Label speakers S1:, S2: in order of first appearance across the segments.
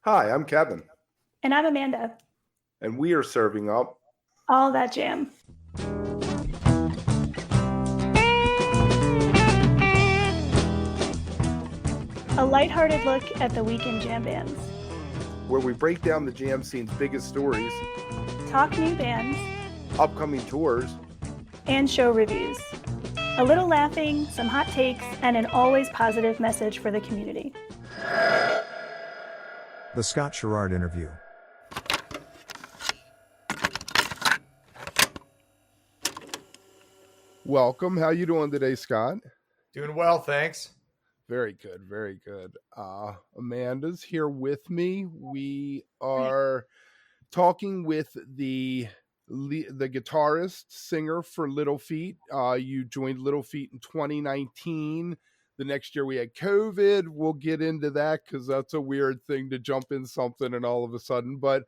S1: Hi, I'm Kevin,
S2: And I'm Amanda.
S1: and we are serving up.
S2: All that jam. A lighthearted look at the weekend jam bands.
S1: Where we break down the jam scene's biggest stories,
S2: Talk new bands.
S1: upcoming tours,
S2: And show reviews. A little laughing, some hot takes, and an always positive message for the community.
S3: The Scott Sharrard interview.
S1: Welcome. How you doing today, Scott?
S4: Doing well, thanks.
S1: Very good, very good. Amanda's here with me. We are talking with the guitarist, singer for Little Feat. You joined Little Feat in 2019. The next year we had COVID. We'll get into that because that's a weird thing to jump in something and all of a sudden. But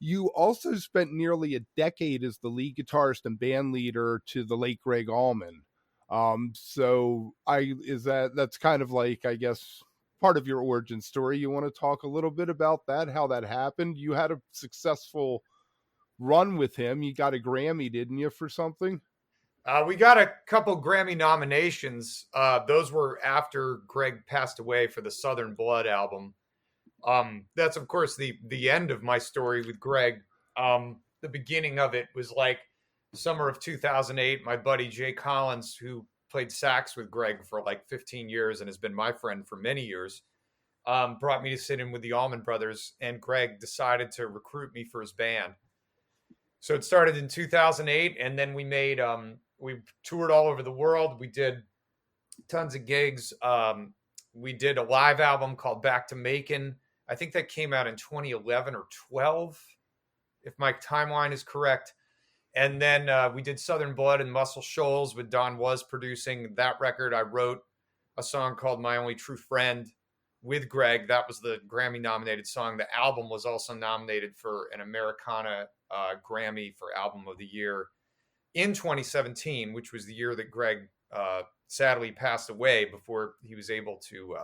S1: you also spent nearly a decade as the lead guitarist and band leader to the late Gregg Allman. That's kind of like, I guess, part of your origin story. You want to talk a little bit about that, how that happened? You had a successful run with him. You got a Grammy, didn't you, for something?
S4: We got a couple Grammy nominations. Those were after Gregg passed away for the Southern Blood album. That's, of course, the end of my story with Gregg. The beginning of it was like summer of 2008. My buddy Jay Collins, who played sax with Gregg for like 15 years and has been my friend for many years, brought me to sit in with the Allman Brothers, and Gregg decided to recruit me for his band. So it started in 2008, and then we toured all over the world. We did tons of gigs. We did a live album called Back to Macon. I think that came out in 2011 or 12, if my timeline is correct. And then we did Southern Blood and Muscle Shoals with Don Was producing that record. I wrote a song called My Only True Friend with Gregg. That was the Grammy nominated song. The album was also nominated for an Americana Grammy for Album of the Year in 2017, which was the year that Gregg sadly passed away before he was able to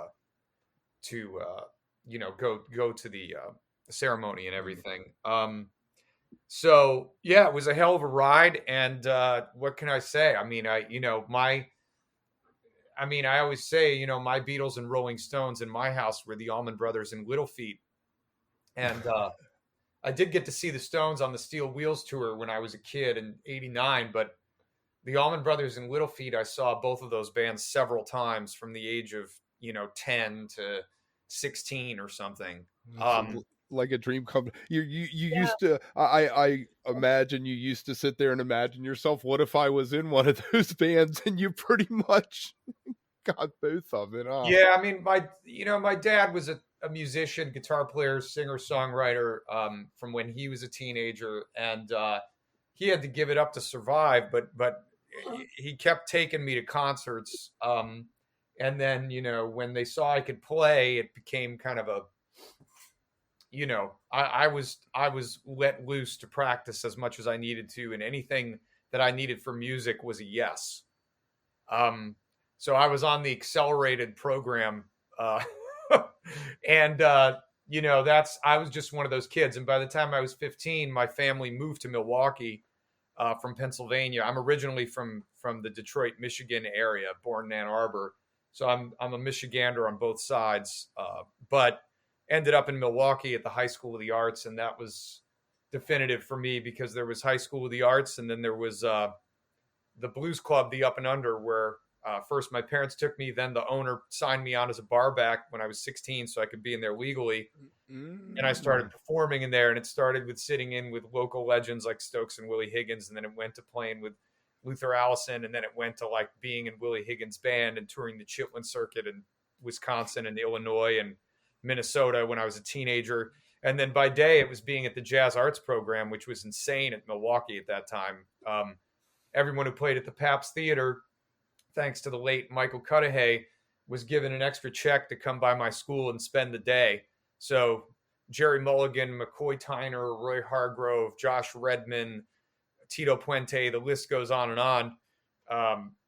S4: go to the ceremony and everything. So yeah, it was a hell of a ride. And what can I say? I mean, I always say, my Beatles and Rolling Stones in my house were the Allman Brothers and Little Feat. And I did get to see the Stones on the Steel Wheels tour when I was a kid in '89, but the Allman Brothers and Little Feat, I saw both of those bands several times from the age of, 10 to 16 or something.
S1: Like a dream come. You used to. I imagine you used to sit there and imagine yourself. What if I was in one of those bands? And you pretty much got both of it. Huh?
S4: Yeah, I mean, my dad was a musician, guitar player, singer, songwriter from when he was a teenager, and he had to give it up to survive. But he kept taking me to concerts, and then when they saw I could play, it became kind of a I was let loose to practice as much as I needed to, and anything that I needed for music was a yes. So I was on the accelerated program, and I was just one of those kids. And by the time I was 15, my family moved to Milwaukee from Pennsylvania. I'm originally from the Detroit, Michigan area, born in Ann Arbor, so I'm a Michigander on both sides, but ended up in Milwaukee at the High School of the Arts, and that was definitive for me because there was High School of the Arts, and then there was the Blues Club, the Up and Under, where first my parents took me, then the owner signed me on as a barback when I was 16 so I could be in there legally. And I started performing in there, and it started with sitting in with local legends like Stokes and Willie Higgins, and then it went to playing with Luther Allison, and then it went to like being in Willie Higgins' band and touring the Chitlin circuit in Wisconsin and Illinois and Minnesota when I was a teenager. And then by day it was being at the Jazz Arts program, which was insane at Milwaukee at that time. Everyone who played at the Pabst Theater, thanks to the late Michael Cudahy, was given an extra check to come by my school and spend the day. So Jerry Mulligan, McCoy Tyner, Roy Hargrove, Josh Redman, Tito Puente, the list goes on and on.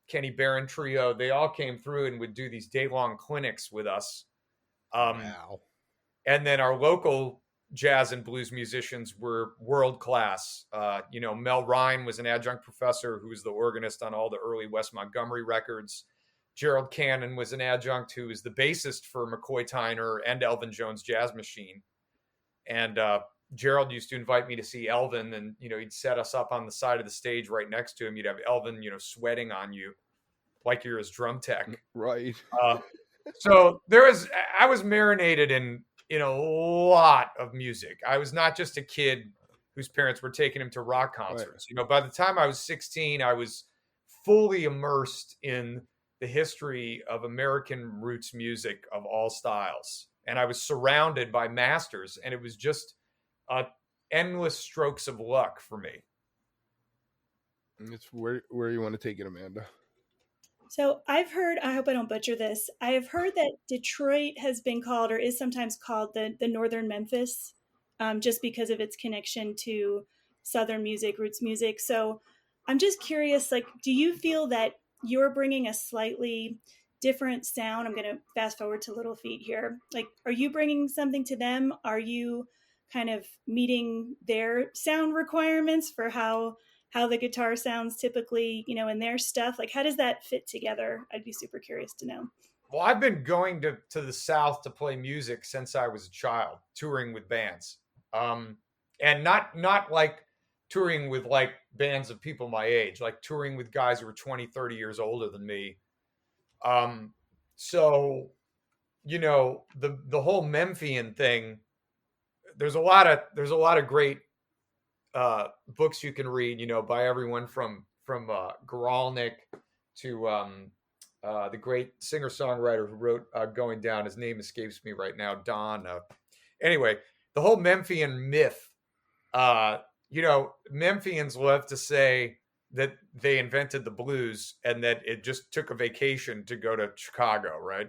S4: Kenny Barron Trio, they all came through and would do these day-long clinics with us.
S1: Wow.
S4: And then our local jazz and blues musicians were world class. Mel Ryan was an adjunct professor who was the organist on all the early Wes Montgomery records. Gerald Cannon was an adjunct who was the bassist for McCoy Tyner and Elvin Jones Jazz Machine. And Gerald used to invite me to see Elvin, and he'd set us up on the side of the stage right next to him. You'd have Elvin, sweating on you like you're his drum tech.
S1: Right.
S4: So I was marinated in a lot of music. I was not just a kid whose parents were taking him to rock concerts. Right. By the time I was 16, I was fully immersed in the history of American roots music of all styles. And I was surrounded by masters, and it was just endless strokes of luck for me.
S1: It's where you want to take it, Amanda.
S2: So I've heard, I hope I don't butcher this, I have heard that Detroit has been called, or is sometimes called, the Northern Memphis, just because of its connection to Southern music, roots music. So I'm just curious, do you feel that you're bringing a slightly different sound? I'm going to fast forward to Little Feat here. Are you bringing something to them? Are you kind of meeting their sound requirements for how the guitar sounds typically, in their stuff? How does that fit together? I'd be super curious to know.
S4: Well, I've been going to the South to play music since I was a child, touring with bands. And not like touring with bands of people my age, like touring with guys who were 20, 30 years older than me. So, the whole Memphian thing, there's a lot of great books you can read, by everyone from Guralnick to the great singer-songwriter who wrote Going Down. His name escapes me right now, Don. Anyway, the whole Memphian myth, Memphians love to say that they invented the blues and that it just took a vacation to go to Chicago, right?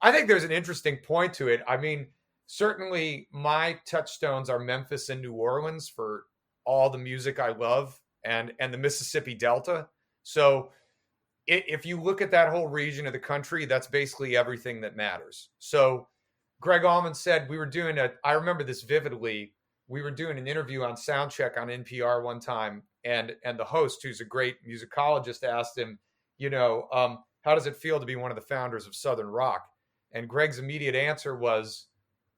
S4: I think there's an interesting point to it. I mean, certainly my touchstones are Memphis and New Orleans for all the music I love, and the Mississippi Delta. So if you look at that whole region of the country, that's basically everything that matters. So Gregg Allman said, I remember this vividly, we were doing an interview on Soundcheck on NPR one time, and the host, who's a great musicologist, asked him, how does it feel to be one of the founders of Southern rock? And Gregg's immediate answer was,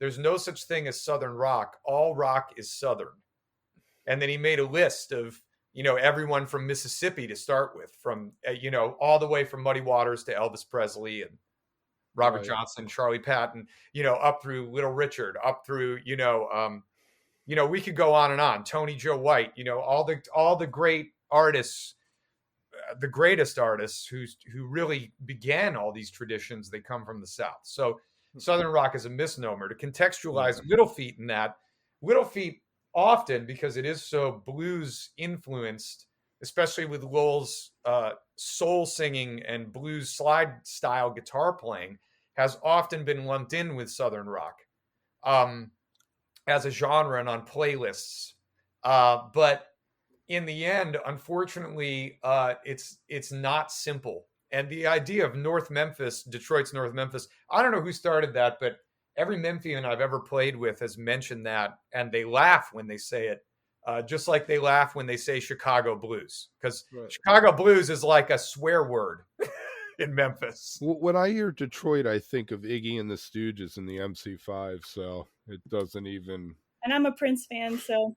S4: there's no such thing as Southern rock. All rock is Southern. And then he made a list of, everyone from Mississippi to start with, from, all the way from Muddy Waters to Elvis Presley and Robert Johnson, Charlie Patton, up through Little Richard, up through, we could go on and on. Tony Joe White, all the great artists, the greatest artists who really began all these traditions, they come from the South. So Southern rock is a misnomer. To contextualize Little Feat in that, Little Feat often, because it is so blues influenced, especially with Lowell's soul singing and blues slide style guitar playing, has often been lumped in with Southern rock as a genre and on playlists. But in the end, unfortunately, it's not simple. And the idea of North Memphis, Detroit's North Memphis, I don't know who started that, but every Memphian I've ever played with has mentioned that, and they laugh when they say it, just like they laugh when they say Chicago blues, because Chicago blues is like a swear word in Memphis.
S1: When I hear Detroit, I think of Iggy and the Stooges and the MC5, so it doesn't even...
S2: And I'm a Prince fan, so...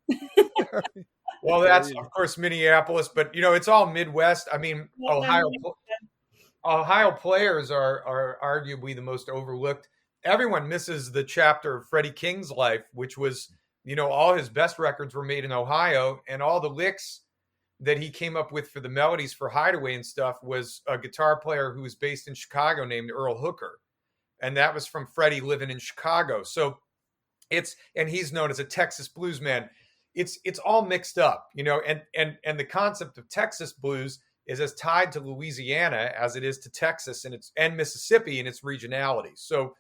S4: Well, that's, of course, Minneapolis, but, it's all Midwest. I mean, Ohio players are arguably the most overlooked. Everyone misses the chapter of Freddie King's life, which was, all his best records were made in Ohio, and all the licks that he came up with for the melodies for Hideaway and stuff was a guitar player who was based in Chicago named Earl Hooker. And that was from Freddie living in Chicago. So and he's known as a Texas blues man. It's all mixed up, and the concept of Texas blues is as tied to Louisiana as it is to Texas and Mississippi in its regionality. So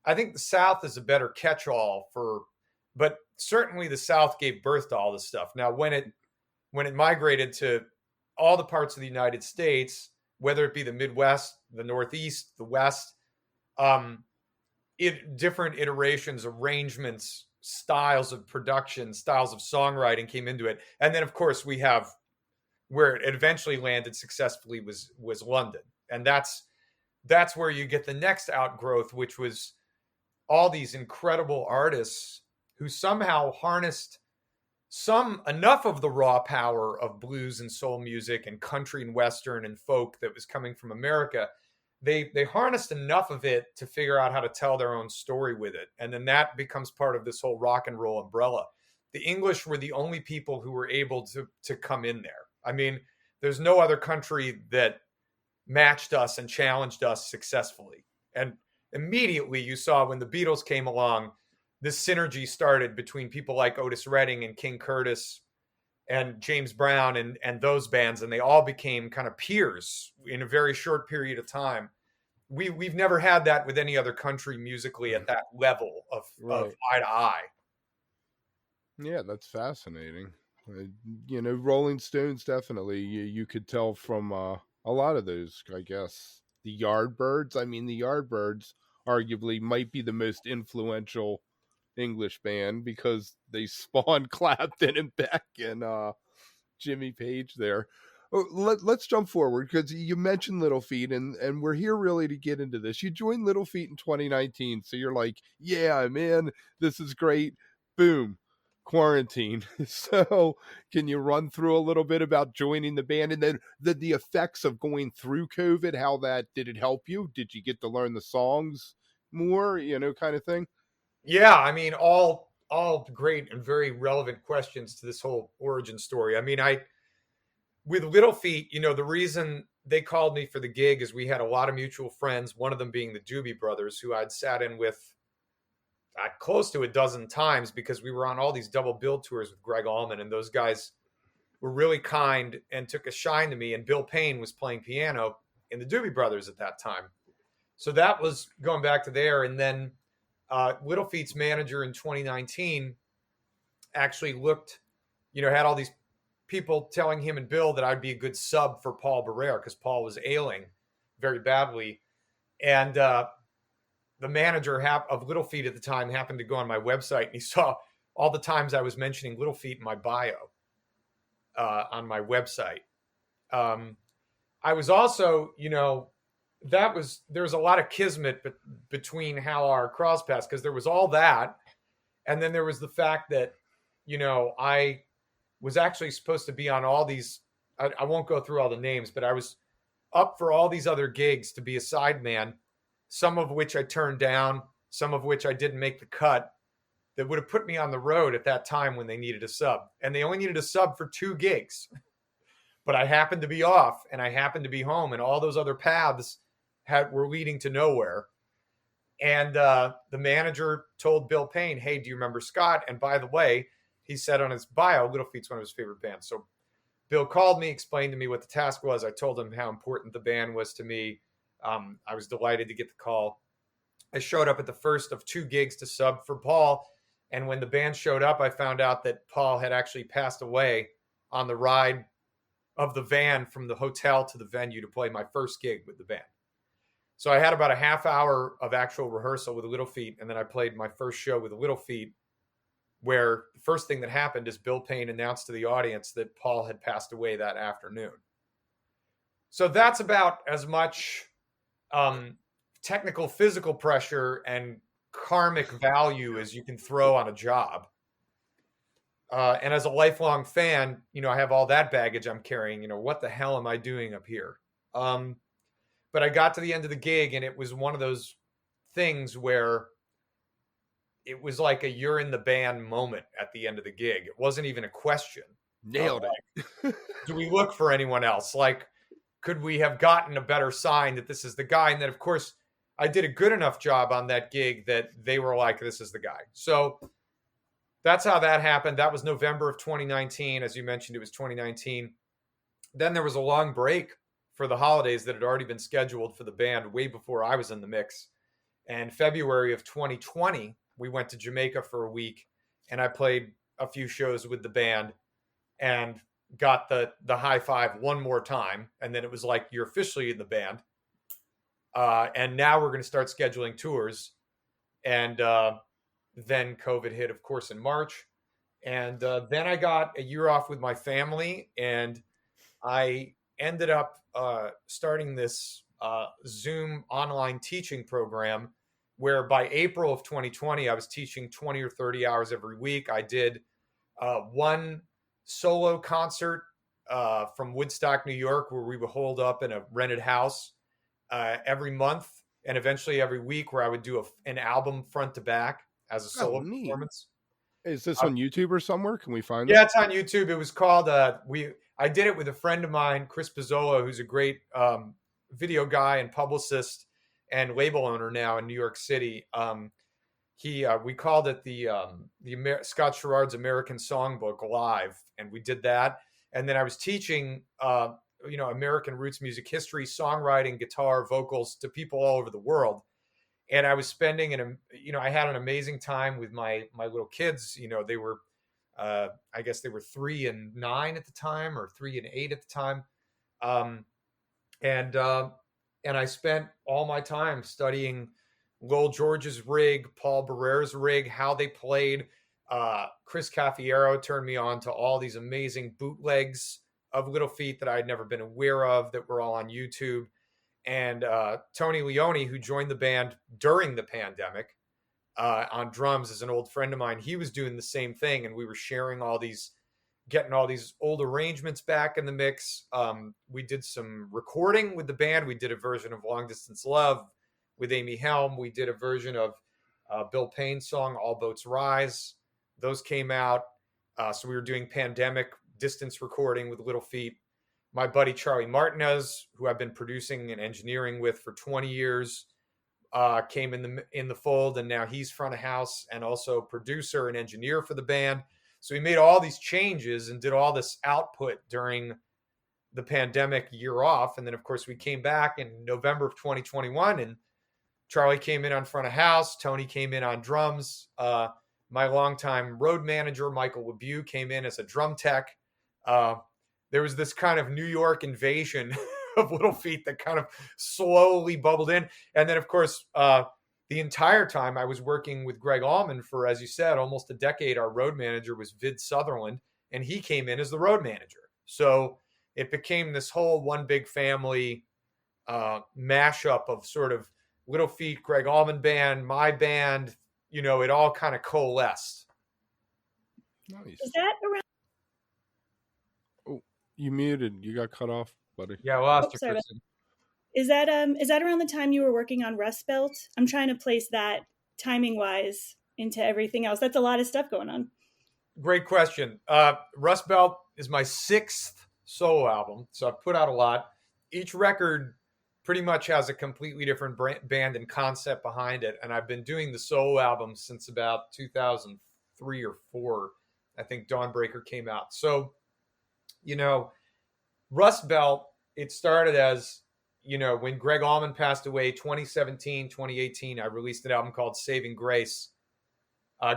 S4: I think the South is a better catch-all but certainly the South gave birth to all this stuff. Now, when it migrated to all the parts of the United it be the Midwest, the Northeast, the West, different iterations, arrangements, styles of production, styles of songwriting came into it. And then, of course, we have where it eventually landed successfully was London. And that's where you get the next outgrowth, which was all these incredible artists who somehow harnessed enough of the raw power of blues and soul music and country and western and folk that was coming from America. They harnessed enough of it to figure out how to tell their own story with it. And then that becomes part of this whole rock and roll umbrella. The English were the only people who were able to come in there. I mean, there's no other country that matched us and challenged us successfully. And immediately you saw when the Beatles came along, this synergy started between people like Otis Redding and King Curtis and James Brown and those bands, and they all became kind of peers in a very short period of time. We've never had that with any other country musically at that level of eye to eye.
S1: Yeah, that's fascinating. Rolling Stones, definitely. You could tell from a lot of those, I guess. The Yardbirds. I mean, the Yardbirds arguably might be the most influential English band because they spawned Clapton and Beck and Jimmy Page there. Let's jump forward because you mentioned Little Feat, and we're here really to get into this. You joined Little Feat in 2019, so you're like, yeah, I'm in. This is great. Boom. Quarantine. So can you run through a little bit about joining the band and then the effects of going through COVID? How that did it help you? Did you get to learn the songs more, kind of thing?
S4: Yeah, I mean, all great and very relevant questions to this whole origin story. I mean, with Little Feat, the reason they called me for the gig is we had a lot of mutual friends, one of them being the Doobie Brothers, who I'd sat in with close to a dozen times because we were on all these double bill tours with Gregg Allman, and those guys were really kind and took a shine to me. And Bill Payne was playing piano in the Doobie Brothers at that time. So that was going back to there. And then Little Feat's manager in 2019 actually looked, had all these people telling him and Bill that I'd be a good sub for Paul Barrere because Paul was ailing very badly. And the manager of Little Feat at the time happened to go on my website, and he saw all the times I was mentioning Little Feat in my bio on my website. I was also, there was a lot of kismet between how our cross paths, because there was all that. And then there was the fact that, I was actually supposed to be on all these, I won't go through all the names, but I was up for all these other gigs to be a sideman, some of which I turned down, some of which I didn't make the cut, that would have put me on the road at that time when they needed a sub. And they only needed a sub for 2 gigs. But I happened to be off and I happened to be home, and all those other paths were leading to nowhere. And the manager told Bill Payne, hey, do you remember Scott? And by the way, he said on his bio, Little Feat's one of his favorite bands. So Bill called me, explained to me what the task was. I told him how important the band was to me. I was delighted to get the call. I showed up at the first of 2 gigs to sub for Paul. And when the band showed up, I found out that Paul had actually passed away on the ride of the van from the hotel to the venue to play my first gig with the band. So I had about a half hour of actual rehearsal with Little Feat, and then I played my first show with Little Feat, where the first thing that happened is Bill Payne announced to the audience that Paul had passed away that afternoon. So that's about as much technical, physical pressure and karmic value as you can throw on a job. And as a lifelong fan, I have all that baggage I'm carrying. What the hell am I doing up here? But I got to the end of the gig, and it was one of those things where it was like a you're in the band moment at the end of the gig. It wasn't even a question.
S1: Nailed it.
S4: Do we look for anyone else? Like, could we have gotten a better sign that this is the guy? And then, of course, I did a good enough job on that gig that they were like, this is the guy. So that's how that happened. That was November of 2019. As you mentioned, it was 2019. Then there was a long break for the holidays that had already been scheduled for the band way before I was in the mix. And February of 2020, we went to Jamaica for a week, and I played a few shows with the band and got the high five one more time. And then it was like, you're officially in the band. And now we're going to start scheduling tours. And then COVID hit, of course, in March. And then I got a year off with my family, and I ended up starting this Zoom online teaching program where by April of 2020, I was teaching 20 or 30 hours every week. I did one solo concert from Woodstock, New York, where we would hold up in a rented house every month and eventually every week, where I would do an album front to back as a solo
S1: neat.
S4: performance.
S1: Is this on YouTube or somewhere? Can we find it?
S4: Yeah, it's on YouTube. It was called I did it with a friend of mine, Chris Pizzolo, who's a great video guy and publicist and label owner now in New York City. We called it the Scott Sharrard's American Songbook Live, and we did that. And then I was teaching American roots music history, songwriting, guitar, vocals to people all over the world. And I was spending I had an amazing time with my little kids. They were I guess they were 3 and 9 at the time, or 3 and 8 at the time. And I spent all my time studying Lowell George's rig, Paul Barrere's rig, how they played. Chris Caffiero turned me on to all these amazing bootlegs of Little Feat that I had never been aware of, that were all on YouTube. And Tony Leone, who joined the band during the pandemic on drums, is an old friend of mine. He was doing the same thing, and we were sharing getting all these old arrangements back in the mix. We did some recording with the band. We did a version of Long Distance Love with Amy Helm. We did a version of Bill Payne's song, All Boats Rise. Those came out. So we were doing pandemic distance recording with Little Feat. My buddy Charlie Martinez, who I've been producing and engineering with for 20 years, came in the fold, and now he's front of house and also producer and engineer for the band. So we made all these changes and did all this output during the pandemic year off. And then, of course, we came back in November of 2021, and Charlie came in on front of house. Tony came in on drums. My longtime road manager, Michael LeBeau, came in as a drum tech. There was this kind of New York invasion of Little Feat that kind of slowly bubbled in. And then, of course, the entire time I was working with Gregg Allman for, as you said, almost a decade. Our road manager was Vid Sutherland, and he came in as the road manager. So it became this whole one big family mashup of sort of Little Feat, Gregg Allman Band, my band. It all kind of coalesced.
S1: Nice.
S2: Is that around?
S1: Oh, you muted. You got cut off, buddy.
S4: Yeah, I lost you,
S2: sorry.
S4: Kristen.
S2: Is that around the time you were working on Rustbelt? I'm trying to place that timing wise into everything else. That's a lot of stuff going on.
S4: Great question. Rustbelt is my 6th solo album, so I've put out a lot. Each record pretty much has a completely different band and concept behind it, and I've been doing the solo albums since about 2003 or 4. I think Dawnbreaker came out. So, Rustbelt, it started as, when Gregg Allman passed away, 2017, 2018, I released an album called Saving Grace.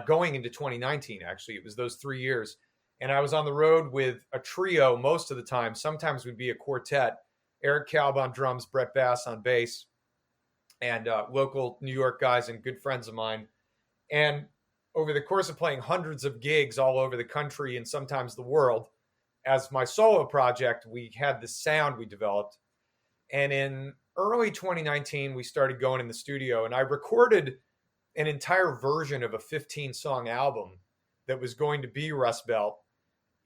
S4: Going into 2019, actually, it was those 3 years. And I was on the road with a trio most of the time. Sometimes we'd be a quartet. Eric Kalb on drums, Brett Bass on bass, and local New York guys and good friends of mine. And over the course of playing hundreds of gigs all over the country and sometimes the world, as my solo project, we had this sound we developed. And in early 2019, we started going in the studio, and I recorded an entire version of a 15-song album that was going to be Rustbelt.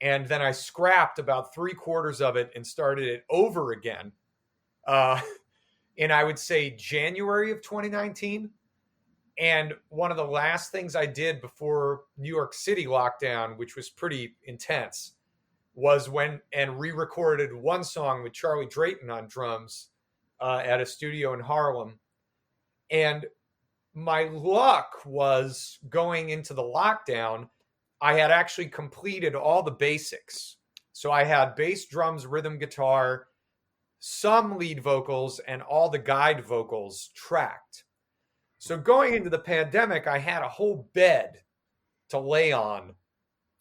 S4: And then I scrapped about 3/4 of it and started it over again in, I would say, January of 2019. And one of the last things I did before New York City lockdown, which was pretty intense, was re-recorded one song with Charlie Drayton on drums at a studio in Harlem. And my luck was, going into the lockdown, I had actually completed all the basics. So I had bass, drums, rhythm guitar, some lead vocals, and all the guide vocals tracked. So going into the pandemic, I had a whole bed to lay on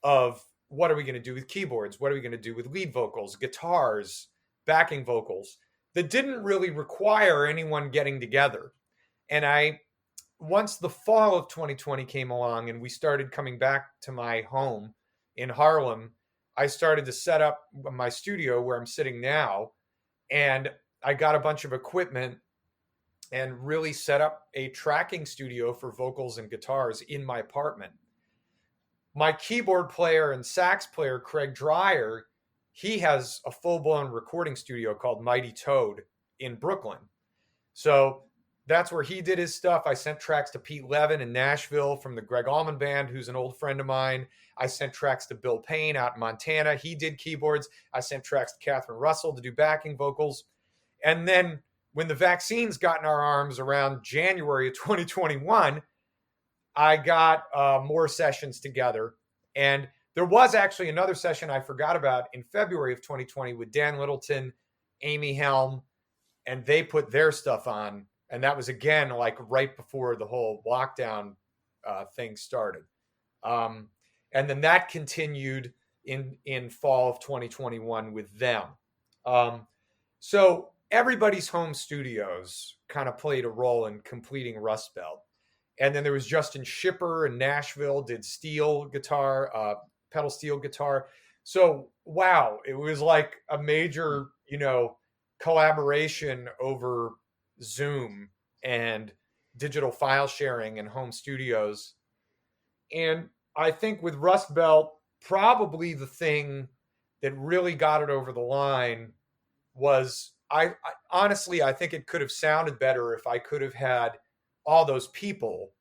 S4: of what are we going to do with keyboards? What are we going to do with lead vocals, guitars, backing vocals, that didn't really require anyone getting together. And I once the fall of 2020 came along and we started coming back to my home in Harlem, I started to set up my studio where I'm sitting now. And I got a bunch of equipment and really set up a tracking studio for vocals and guitars in my apartment. My keyboard player and sax player, Craig Dreyer, he has a full-blown recording studio called Mighty Toad in Brooklyn. So that's where he did his stuff. I sent tracks to Pete Levin in Nashville from the Gregg Allman Band, who's an old friend of mine. I sent tracks to Bill Payne out in Montana. He did keyboards. I sent tracks to Catherine Russell to do backing vocals. And then when the vaccines got in our arms around January of 2021, I got more sessions together. And there was actually another session I forgot about in February of 2020 with Dan Littleton, Amy Helm, and they put their stuff on. And that was, again, like right before the whole lockdown thing started. And then that continued in fall of 2021 with them. So everybody's home studios kind of played a role in completing Rustbelt. And then there was Justin Schipper in Nashville, did steel guitar, pedal steel guitar. So, wow, it was like a major, collaboration over Zoom and digital file sharing and home studios. And I think with Rustbelt, probably the thing that really got it over the line was I honestly, I think it could have sounded better if I could have had all those people,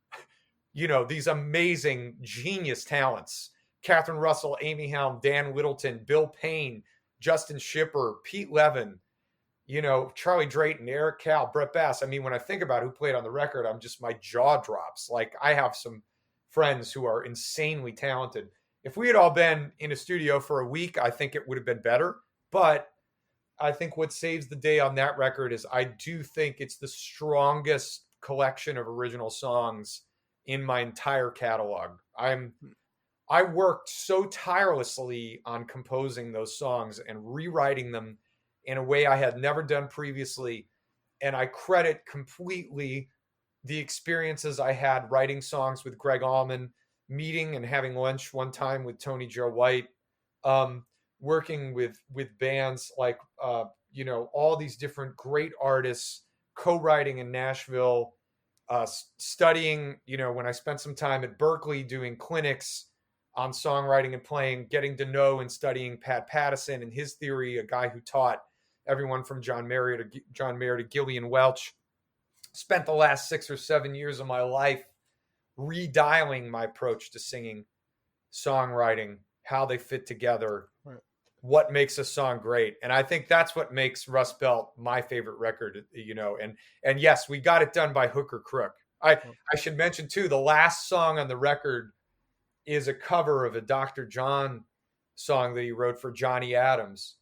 S4: these amazing genius talents, Catherine Russell, Amy Helm, Dan Littleton, Bill Payne, Justin Schipper, Pete Levin, Charlie Drayton, Eric Cal, Brett Bass. I mean, when I think about who played on the record, my jaw drops. Like, I have some friends who are insanely talented. If we had all been in a studio for a week, I think it would have been better. But I think what saves the day on that record is I do think it's the strongest collection of original songs in my entire catalog. I worked so tirelessly on composing those songs and rewriting them in a way I had never done previously. And I credit completely the experiences I had writing songs with Gregg Allman, meeting and having lunch one time with Tony Joe White, working with bands like, all these different great artists, co-writing in Nashville, studying, when I spent some time at Berkeley doing clinics on songwriting and playing, getting to know and studying Pat Pattison and his theory, a guy who taught everyone from John Mayer to Gillian Welch. Spent the last 6 or 7 years of my life redialing my approach to singing, songwriting, how they fit together, right, what makes a song great. And I think that's what makes Rustbelt my favorite record, and yes, we got it done by hook or crook. I should mention too, the last song on the record is a cover of a Dr. John song that he wrote for Johnny Adams.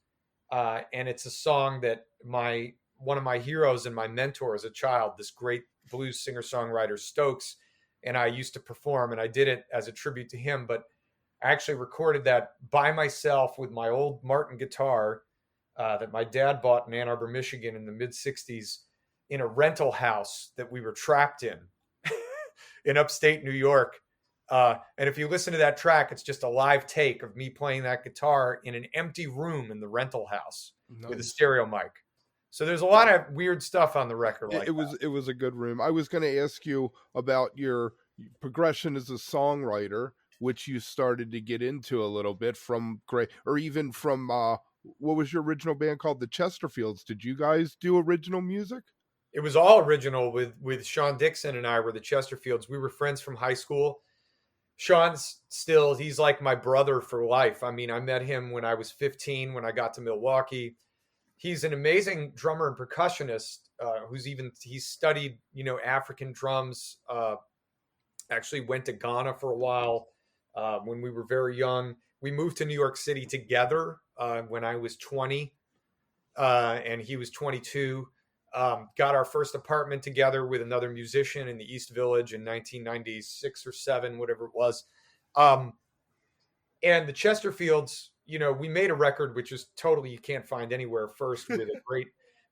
S4: And it's a song that one of my heroes and my mentor as a child, this great blues singer-songwriter Stokes, and I used to perform, and I did it as a tribute to him, but I actually recorded that by myself with my old Martin guitar that my dad bought in Ann Arbor, Michigan in the mid-'60s in a rental house that we were trapped in upstate New York. And if you listen to that track, it's just a live take of me playing that guitar in an empty room in the rental house. Nice. With a stereo mic. So there's a lot of weird stuff on the record. It
S1: was a good room. I was going to ask you about your progression as a songwriter, which you started to get into a little bit from Gray, or even from what was your original band called? The Chesterfields. Did you guys do original music?
S4: It was all original with Sean Dixon and I were the Chesterfields. We were friends from high school. Sean's he's like my brother for life. I mean, I met him when I was 15, when I got to Milwaukee. He's an amazing drummer and percussionist he's studied, African drums, actually went to Ghana for a while when we were very young. We moved to New York City together when I was 20 and he was 22. Got our first apartment together with another musician in the East Village in 1996 or 7, whatever it was. And the Chesterfields, we made a record, which is totally, you can't find anywhere, first with a great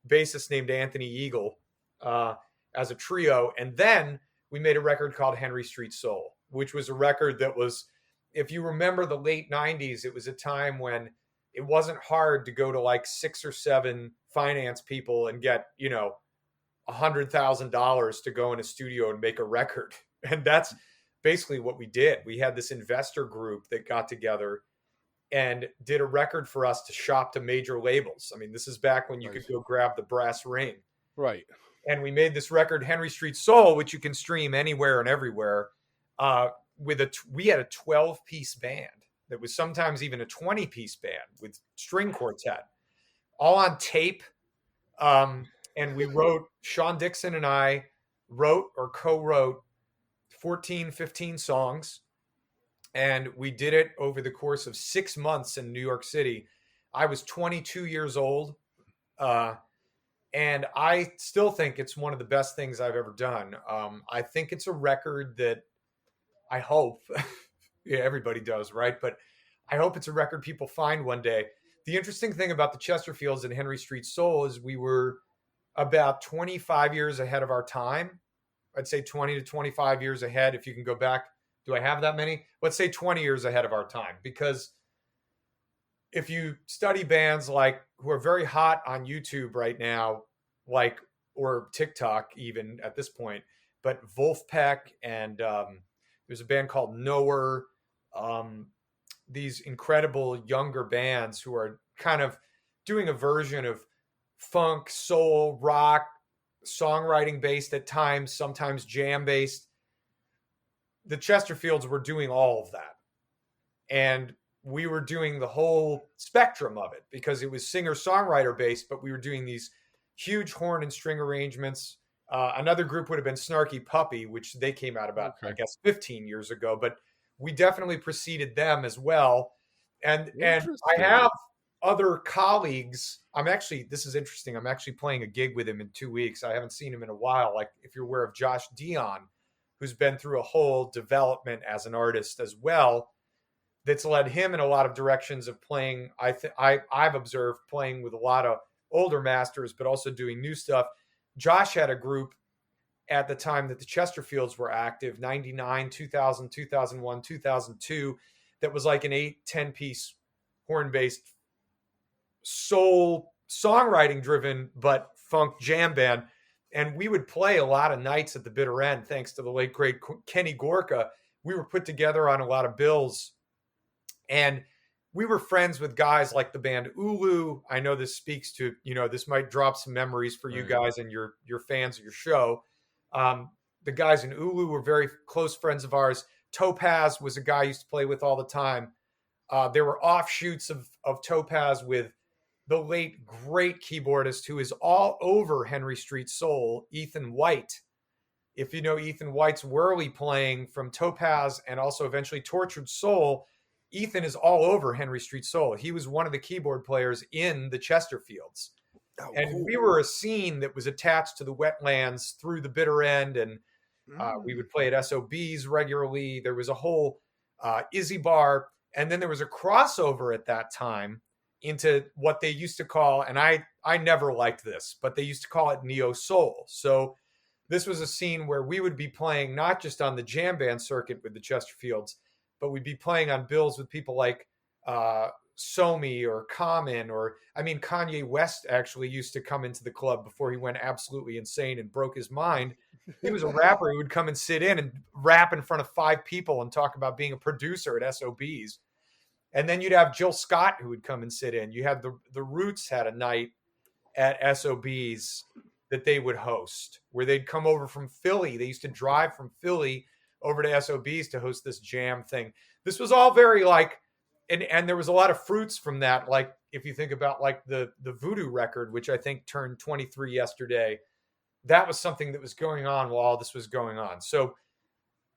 S4: bassist named Anthony Eagle as a trio. And then we made a record called Henry Street Soul, which was a record that was, if you remember the late 90s, it was a time when it wasn't hard to go to like 6 or 7 finance people and get, $100,000 to go in a studio and make a record. And that's basically what we did. We had this investor group that got together and did a record for us to shop to major labels. I mean, this is back when you could go grab the brass ring.
S1: Right.
S4: And we made this record, Henry Street Soul, which you can stream anywhere and everywhere. We had a 12-piece band that was sometimes even a 20-piece band with string quartet, all on tape. And we wrote, Sean Dixon and I wrote or co-wrote 14, 15 songs. And we did it over the course of 6 months in New York City. I was 22 years old. And I still think it's one of the best things I've ever done. I think it's a record that I hope, yeah, everybody does, right? But I hope it's a record people find one day. The interesting thing about the Chesterfields and Henry Street Soul is we were about 25 years ahead of our time. I'd say 20 to 25 years ahead. If you can go back, do I have that many? Let's say 20 years ahead of our time. Because if you study bands like who are very hot on YouTube right now, like, or TikTok even at this point, but Wolfpack and there's a band called Knower, these incredible younger bands who are kind of doing a version of funk, soul, rock, songwriting based at times, sometimes jam based. The Chesterfields were doing all of that. And we were doing the whole spectrum of it because it was singer-songwriter based, but we were doing these huge horn and string arrangements. Another group would have been Snarky Puppy, which they came out about, I guess, 15 years ago, but we definitely preceded them as well. And I have other colleagues. This is interesting. I'm actually playing a gig with him in 2 weeks. I haven't seen him in a while. Like, if you're aware of Josh Dion, who's been through a whole development as an artist as well, that's led him in a lot of directions of playing. I've observed playing with a lot of older masters, but also doing new stuff. Josh had a group at the time that the Chesterfields were active, 99, 2000, 2001, 2002, that was like an 8-10 piece horn-based soul songwriting driven, but funk jam band. And we would play a lot of nights at the bitter end, thanks to the late, great Kenny Gorka. We were put together on a lot of bills. And we were friends with guys like the band Ulu. I know this speaks to, this might drop some memories for you guys and your fans of your show. The guys in Ulu were very close friends of ours. Topaz was a guy I used to play with all the time. There were offshoots of Topaz with the late, great keyboardist who is all over Henry Street Soul, Ethan White. If you know Ethan White's whirly playing from Topaz and also eventually Tortured Soul, Ethan is all over Henry Street Soul. He was one of the keyboard players in the Chesterfields. Oh, and cool. We were a scene that was attached to the wetlands through the bitter end. And we would play at SOBs regularly. There was a whole Izzy bar. And then there was a crossover at that time into what they used to call, and I never liked this, but they used to call it neo soul. So this was a scene where we would be playing not just on the jam band circuit with the Chesterfields, but we'd be playing on bills with people like Somi or Common, or Kanye West actually used to come into the club before he went absolutely insane and broke his mind. He was a rapper who would come and sit in and rap in front of 5 people and talk about being a producer at SOBs. And then you'd have Jill Scott who would come and sit in. You had the Roots had a night at SOBs that they would host where they'd come over from Philly. They used to drive from Philly over to SOBs to host this jam thing. This was all very like, and there was a lot of fruits from that. Like if you think about like the Voodoo record, which I think turned 23 yesterday, that was something that was going on while all this was going on. So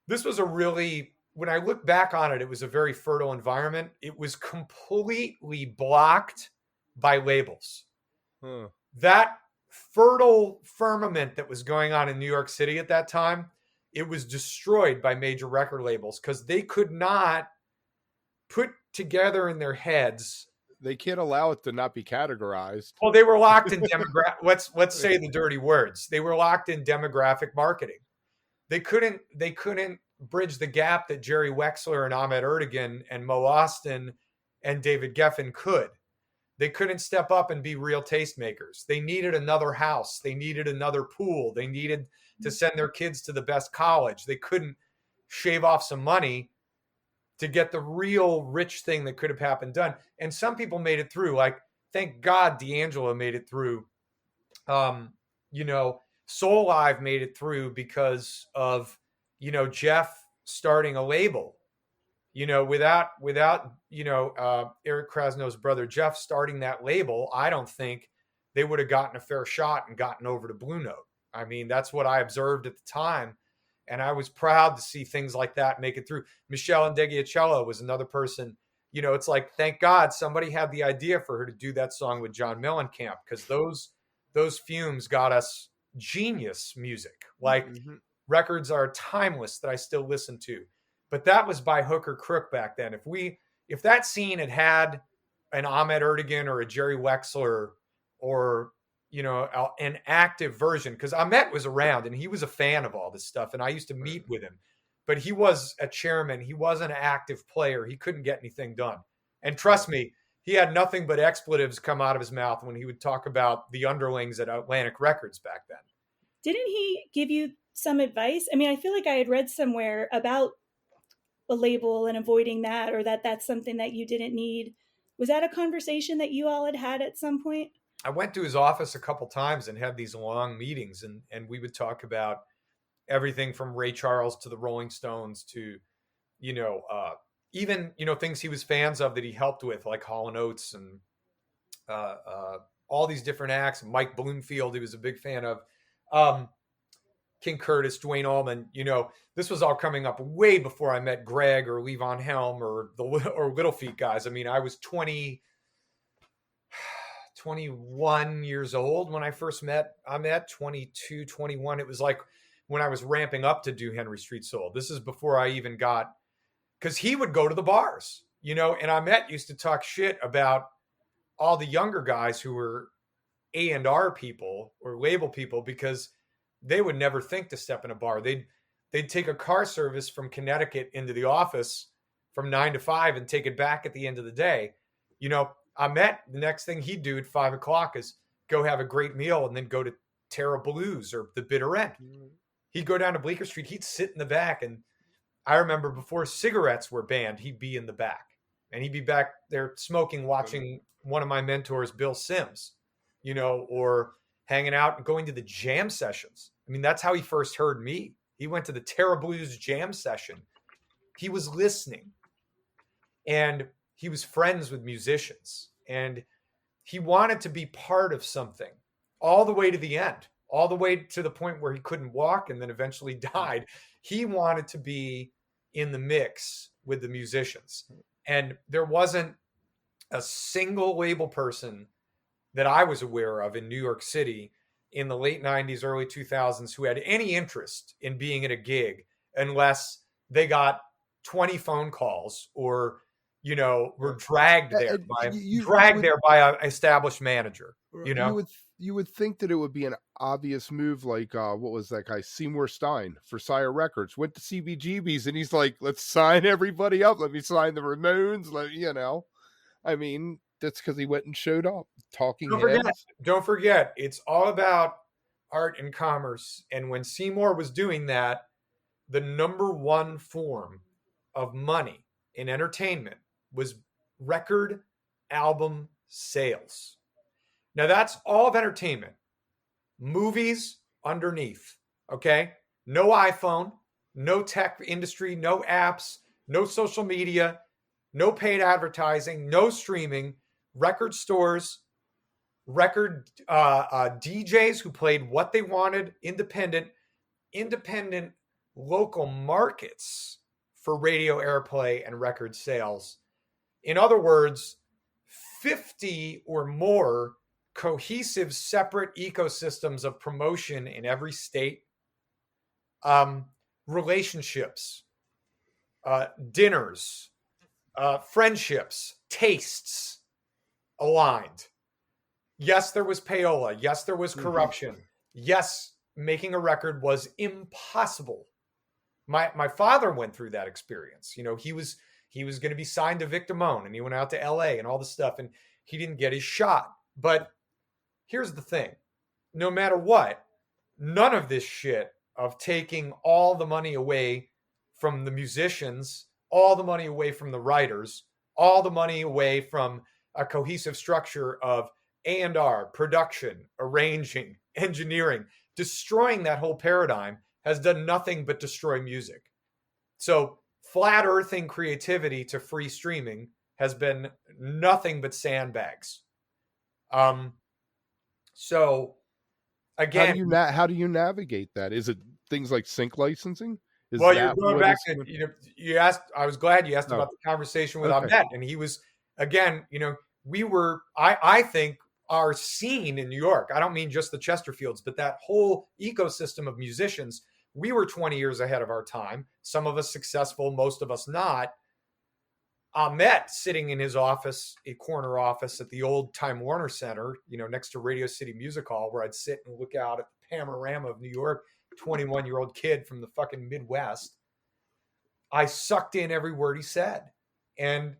S4: this was a really, when I look back on it, it was a very fertile environment. It was completely blocked by labels. That fertile firmament that was going on in New York City at that time, it was destroyed by major record labels because they could not put together in their heads.
S1: They can't allow it to not be categorized.
S4: Well, they were locked in let's say the dirty words. They were locked in demographic marketing. they couldn't bridge the gap that Jerry Wexler and Ahmet Ertegun and Mo Austin and David Geffen could. They couldn't step up and be real tastemakers. They needed another house. They needed another pool. They needed to send their kids to the best college. They couldn't shave off some money to get the real rich thing that could have happened done. And some people made it through. Like, thank God D'Angelo made it through. Soul Live made it through because of, Jeff starting a label. Without Eric Krasno's brother Jeff starting that label, I don't think they would have gotten a fair shot and gotten over to Blue Note. I mean, that's what I observed at the time. And I was proud to see things like that make it through. Michelle Indegiacello was another person. It's like, thank God somebody had the idea for her to do that song with John Mellencamp, because those fumes got us genius music. Like, records are timeless that I still listen to. But that was by hook or crook back then. If that scene had an Ahmet Ertegun or a Jerry Wexler or, an active version, because Ahmet was around and he was a fan of all this stuff. And I used to meet with him, but he was a chairman. He was an active player. He couldn't get anything done. And trust me, he had nothing but expletives come out of his mouth when he would talk about the underlings at Atlantic Records back then.
S2: Didn't he give you some advice? I mean, I feel like I had read somewhere about a label and avoiding that, or that's something that you didn't need. Was that a conversation that you all had at some point?
S4: I went to his office a couple times and had these long meetings, and we would talk about everything from Ray Charles to the Rolling Stones to, even, things he was fans of that he helped with, like Hall & Oates and all these different acts. Mike Bloomfield, he was a big fan of. King Curtis, Duane Allman, this was all coming up way before I met Gregg or Levon Helm or Little Feat guys. I mean, I was 21 years old when I first met Ahmet, 22, 21. It was like when I was ramping up to do Henry Street Soul. This is before I even got, because he would go to the bars, and Ahmet used to talk shit about all the younger guys who were A&R people or label people, because they would never think to step in a bar. They'd take a car service from Connecticut into the office from 9 to 5 and take it back at the end of the day. Ahmet, the next thing he'd do at 5 o'clock is go have a great meal and then go to Terra Blues or the Bitter End. He'd go down to Bleecker Street. He'd sit in the back. And I remember before cigarettes were banned, he'd be in the back. And he'd be back there smoking, watching one of my mentors, Bill Sims, or hanging out and going to the jam sessions. I mean, that's how he first heard me. He went to the Terra Blues jam session. He was listening. And he was friends with musicians. And he wanted to be part of something all the way to the end, all the way to the point where he couldn't walk and then eventually died. He wanted to be in the mix with the musicians. And there wasn't a single label person that I was aware of in New York City in the late 90s, early 2000s who had any interest in being at a gig unless they got 20 phone calls or, were dragged there by an established manager.
S1: You would think that it would be an obvious move, like what was that guy, Seymour Stein for Sire Records, went to CBGB's and he's like, let's sign everybody up. Let me sign the Ramones. I mean, that's because he went and showed up.
S4: Don't forget, it's all about art and commerce. And when Seymour was doing that, the number one form of money in entertainment was record album sales. Now that's all of entertainment. Movies underneath, okay? No iPhone, no tech industry, no apps, no social media, no paid advertising, no streaming, record stores, record DJs who played what they wanted, independent local markets for radio airplay and record sales. In other words, 50 or more cohesive, separate ecosystems of promotion in every state, relationships, dinners, friendships, tastes aligned. Yes, there was payola. Yes, there was corruption. Yes, making a record was impossible my father went through that experience. You know, he was going to be signed to Victimone, and he went out to LA and all this stuff, and he didn't get his shot. But here's the thing. No matter what, none of this shit of taking all the money away from the musicians, all the money away from the writers, all the money away from a cohesive structure of A&R, production, arranging, engineering, destroying that whole paradigm has done nothing but destroy music. So flat earthing creativity to free streaming has been nothing but sandbags. So again,
S1: how do you navigate that? Is it things like sync licensing? Is
S4: well,
S1: that
S4: you're going
S1: what
S4: back
S1: is-
S4: to, you know, you asked, I was glad you asked
S1: No.
S4: about the conversation with
S1: Okay.
S4: Ahmet, and he was, again, you know, we were, I think our scene in New York, I don't mean just the Chesterfields, but that whole ecosystem of musicians, we were 20 years ahead of our time. Some of us successful, most of us not. Ahmet sitting in his office, a corner office at the old Time Warner Center, you know, next to Radio City Music Hall, where I'd sit and look out at the panorama of New York, 21-year-old kid from the fucking Midwest. I sucked in every word he said. And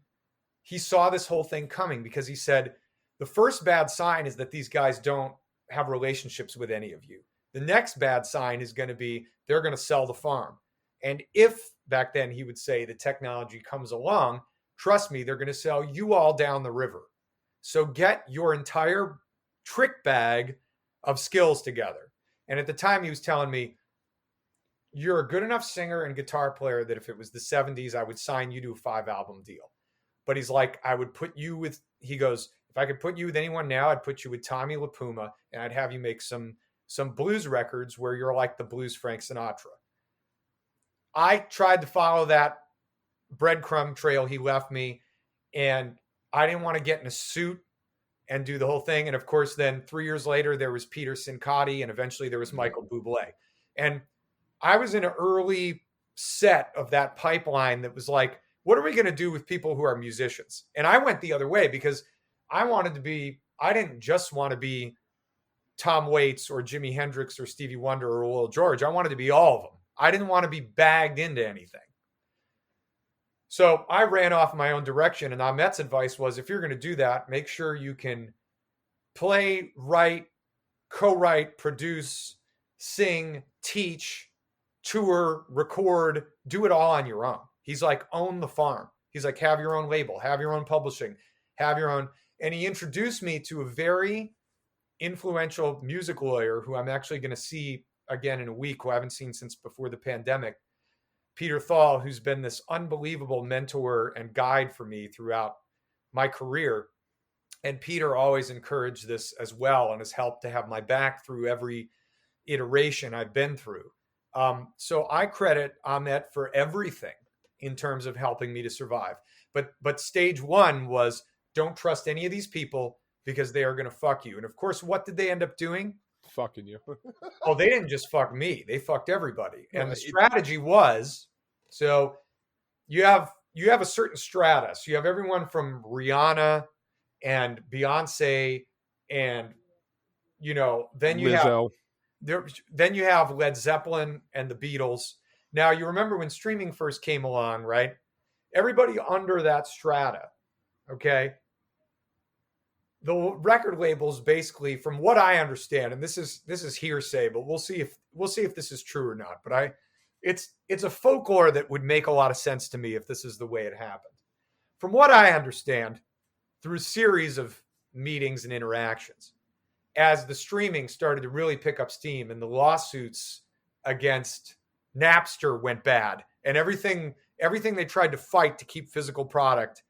S4: he saw this whole thing coming because he said, the first bad sign is that these guys don't have relationships with any of you. The next bad sign is going to be they're going to sell the farm. And if back then he would say the technology comes along, trust me, they're going to sell you all down the river. So get your entire trick bag of skills together. And at the time he was telling me, you're a good enough singer and guitar player that if it was the 70s, I would sign you to a 5-album deal. But he's like, I would put you with, he goes, if I could put you with anyone now, I'd put you with Tommy LaPuma, and I'd have you make some blues records where you're like the blues Frank Sinatra. I tried to follow that breadcrumb trail he left me, and I didn't want to get in a suit and do the whole thing. And of course, then 3 years later, there was Peter Sincotti, and eventually there was Michael Bublé. And I was in an early set of that pipeline that was like, what are we going to do with people who are musicians? And I went the other way because I didn't just want to be Tom Waits or Jimi Hendrix or Stevie Wonder or Royal George. I wanted to be all of them. I didn't want to be bagged into anything. So I ran off my own direction, and Ahmet's advice was, if you're going to do that, make sure you can play, write, co-write, produce, sing, teach, tour, record, do it all on your own. He's like, own the farm. He's like, have your own label, have your own publishing, have your own. And he introduced me to a very influential music lawyer who I'm actually going to see again in a week, who I haven't seen since before the pandemic, Peter Thal, who's been this unbelievable mentor and guide for me throughout my career. And Peter always encouraged this as well and has helped to have my back through every iteration I've been through. So I credit Ahmet for everything in terms of helping me to survive. But stage one was, don't trust any of these people because they are going to fuck you. And of course, what did they end up doing?
S1: Fucking you.
S4: Oh, they didn't just fuck me. They fucked everybody. And the strategy was, so you have a certain strata. So you have everyone from Rihanna and Beyonce and, you know, then you
S1: Lizzo.
S4: then you have Led Zeppelin and the Beatles. Now, you remember when streaming first came along, right? Everybody under that strata, okay? The record labels basically, from what I understand, and this is hearsay, but we'll see if this is true or not. But it's a folklore that would make a lot of sense to me if this is the way it happened. From what I understand, through a series of meetings and interactions, as the streaming started to really pick up steam and the lawsuits against Napster went bad, and everything they tried to fight to keep physical product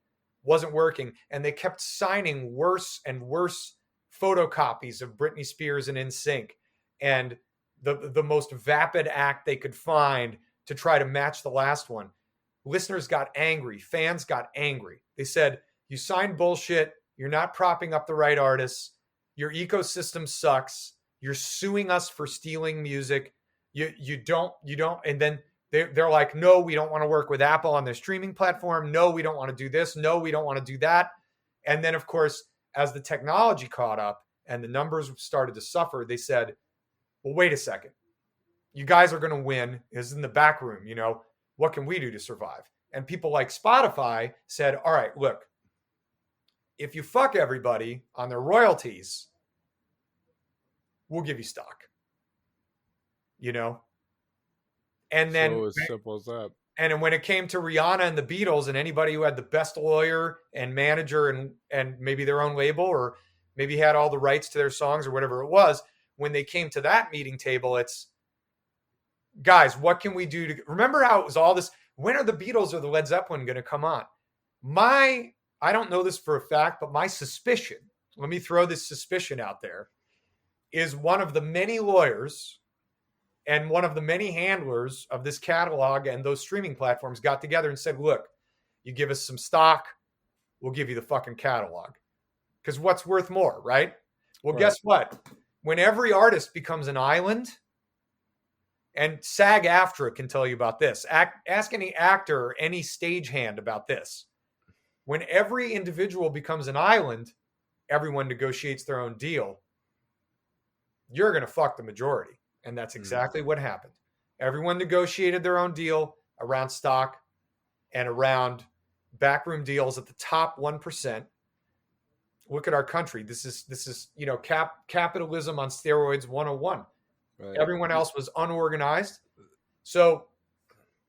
S4: wasn't working, and they kept signing worse and worse photocopies of Britney Spears and NSYNC, and the most vapid act they could find to try to match the last one. Listeners got angry. Fans got angry. They said, you signed bullshit. You're not propping up the right artists. Your ecosystem sucks. You're suing us for stealing music. You don't. And then they're like, no, we don't want to work with Apple on their streaming platform. No, we don't want to do this. No, we don't want to do that. And then, of course, as the technology caught up and the numbers started to suffer, they said, well, wait a second. you guys are going to win is in the back room. What can we do to survive? And people like Spotify said, all right, look, if you fuck everybody on their royalties, we'll give you stock, And then
S1: so as simple as that.
S4: And then when it came to Rihanna and the Beatles and anybody who had the best lawyer and manager and maybe their own label or maybe had all the rights to their songs or whatever it was, when they came to that meeting table, it's, guys, what can we do to remember how it was all this? When are the Beatles or the Led Zeppelin going to come on? I don't know this for a fact, but my suspicion, let me throw this suspicion out there, is one of the many lawyers and one of the many handlers of this catalog and those streaming platforms got together and said, look, you give us some stock, we'll give you the fucking catalog. Because what's worth more, right? Well,
S1: Right.
S4: Guess what? When every artist becomes an island, and SAG-AFTRA can tell you about this. Ask any actor or any stagehand about this. When every individual becomes an island, everyone negotiates their own deal. You're going to fuck the majority. And that's exactly what happened. Everyone negotiated their own deal around stock and around backroom deals at the top 1%. Look at our country. This is capitalism on steroids 101. Right. Everyone else was unorganized. So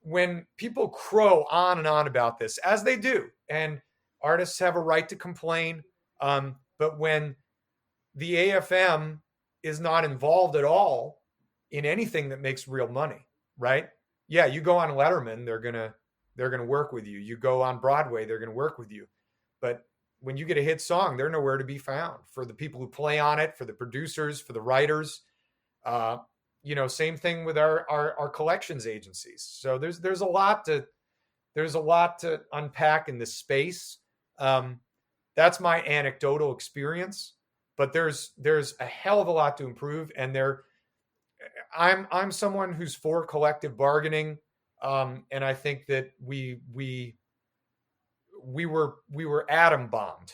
S4: when people crow on and on about this, as they do, and artists have a right to complain, but when the AFM is not involved at all in anything that makes real money, right? Yeah, you go on Letterman, they're gonna work with you. You go on Broadway, they're gonna work with you. But when you get a hit song, they're nowhere to be found. For the people who play on it, for the producers, for the writers, same thing with our collections agencies. So there's a lot to unpack in this space. That's my anecdotal experience, but there's a hell of a lot to improve, and I'm someone who's for collective bargaining, and I think that we were atom bombed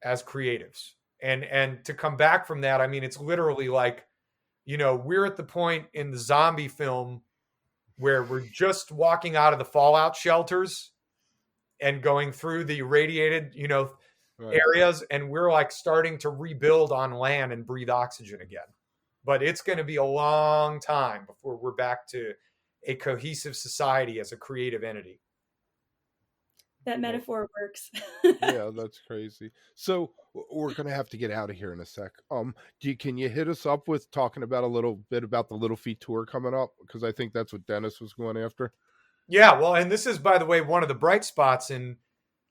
S4: as creatives, and to come back from that, I mean, it's literally like, we're at the point in the zombie film where we're just walking out of the fallout shelters and going through the irradiated, right, areas, and we're like starting to rebuild on land and breathe oxygen again. But it's going to be a long time before we're back to a cohesive society as a creative entity.
S2: That metaphor works.
S1: Yeah, that's crazy. So we're going to have to get out of here in a sec. Can you hit us up with talking about a little bit about the Little Feat tour coming up? Because I think that's what Dennis was going after. Yeah, well, and this is, by the way, one of the bright spots in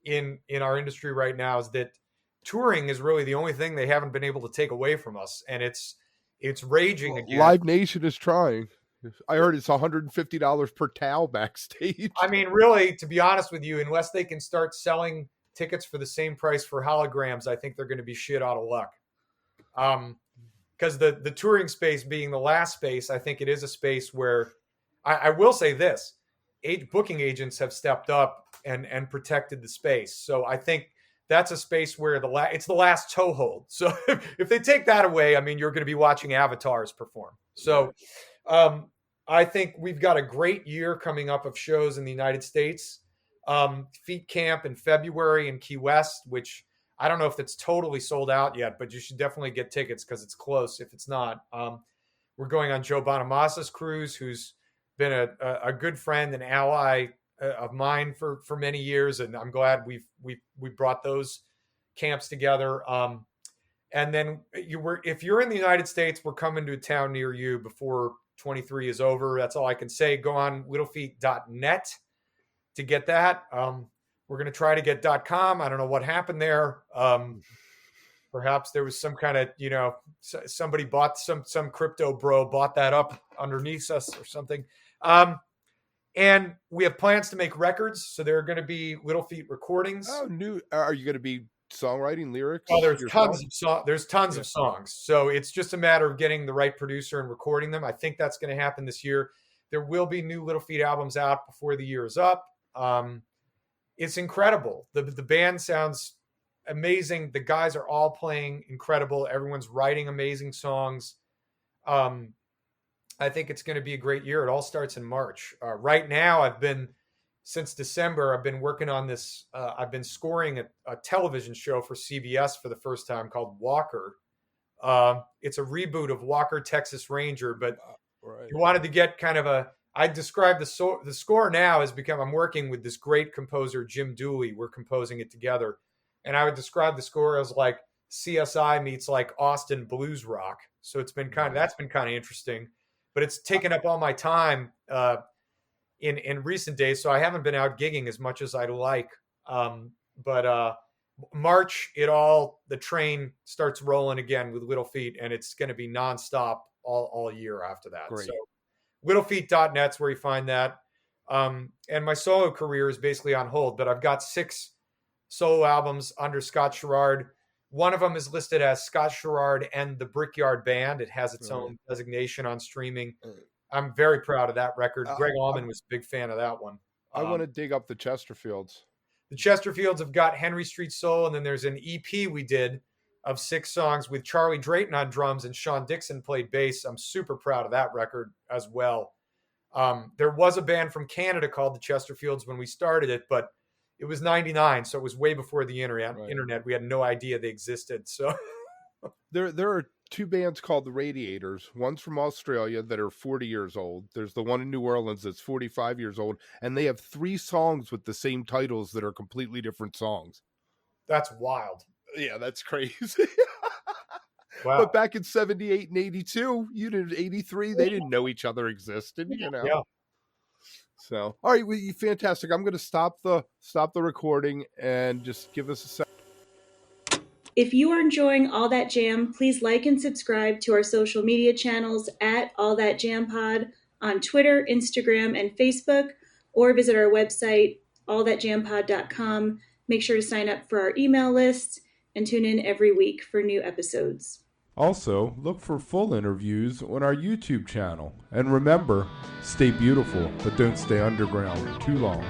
S1: our industry right now is that touring is really the only thing they haven't been able to take away from us, and it's raging again. Live Nation is trying. I heard it's $150 per towel backstage. I mean, really, to be honest with you, unless they can start selling tickets for the same price for holograms, I think they're going to be shit out of luck. Because the touring space being the last space, I think it is a space where I will say this: booking agents have stepped up and protected the space. So I think that's a space where it's the last toehold. So if they take that away, I mean, you're going to be watching avatars perform. So I think we've got a great year coming up of shows in the United States. Feet Camp in February in Key West, which I don't know if it's totally sold out yet, but you should definitely get tickets because it's close if it's not. We're going on Joe Bonamassa's cruise, who's been a good friend and ally of mine for many years, and I'm glad we brought those camps together. And then if you're in the United States, we're coming to a town near you before 23 is over. That's all I can say. Go on littlefeat.net to get that. We're going to try to get .com. I don't know what happened there. Perhaps there was some kind of, somebody bought some crypto bro bought that up underneath us or something. And we have plans to make records. So there are going to be Little Feat recordings. Oh, are you going to be songwriting lyrics? Oh, there's tons of songs. So it's just a matter of getting the right producer and recording them. I think that's going to happen this year. There will be new Little Feat albums out before the year is up. It's incredible. The band sounds amazing. The guys are all playing incredible. Everyone's writing amazing songs.
S4: I think it's going to be a great year. It all starts in March. Right now, since December, I've been working on this. I've been scoring a television show for CBS for the first time called Walker. It's a reboot of Walker, Texas Ranger, but
S1: Right.
S4: you wanted to get kind of I describe the score now as I'm working with this great composer, Jim Dooley. We're composing it together. And I would describe the score as like CSI meets like Austin blues rock. So that's been kind of interesting, but it's taken up all my time in recent days. So I haven't been out gigging as much as I'd like. But March, the train starts rolling again with Little Feat, and it's going to be nonstop all year after that.
S1: Great.
S4: So littlefeat.net's where you find that. And my solo career is basically on hold, but I've got 6 solo albums under Scott Sharrard. One of them is listed as Scott Sharrard and the Brickyard Band. It has its own designation on streaming. I'm very proud of that record. Gregg Allman was a big fan of that one.
S1: I want to dig up the Chesterfields.
S4: The Chesterfields have got Henry Street Soul, and then there's an EP we did of 6 songs with Charlie Drayton on drums and Sean Dixon played bass. I'm super proud of that record as well. There was a band from Canada called the Chesterfields when we started it, but it was 99, so it was way before the internet.
S1: Right.
S4: We had no idea they existed. So
S1: there are 2 bands called the Radiators. One's from Australia that are 40 years old. There's the one in New Orleans that's 45 years old, and they have 3 songs with the same titles that are completely different songs.
S4: That's wild.
S1: Yeah, that's crazy.
S4: Wow.
S1: But back in 78 and 82, 83, they didn't know each other existed,
S4: Yeah.
S1: So, all right, fantastic. I'm going to stop the recording and just give us a second.
S2: If you are enjoying All That Jam, please like and subscribe to our social media channels at All That Jam Pod on Twitter, Instagram, and Facebook, or visit our website, allthatjampod.com. Make sure to sign up for our email list and tune in every week for new episodes.
S5: Also, look for full interviews on our YouTube channel. And remember, stay beautiful, but don't stay underground too long.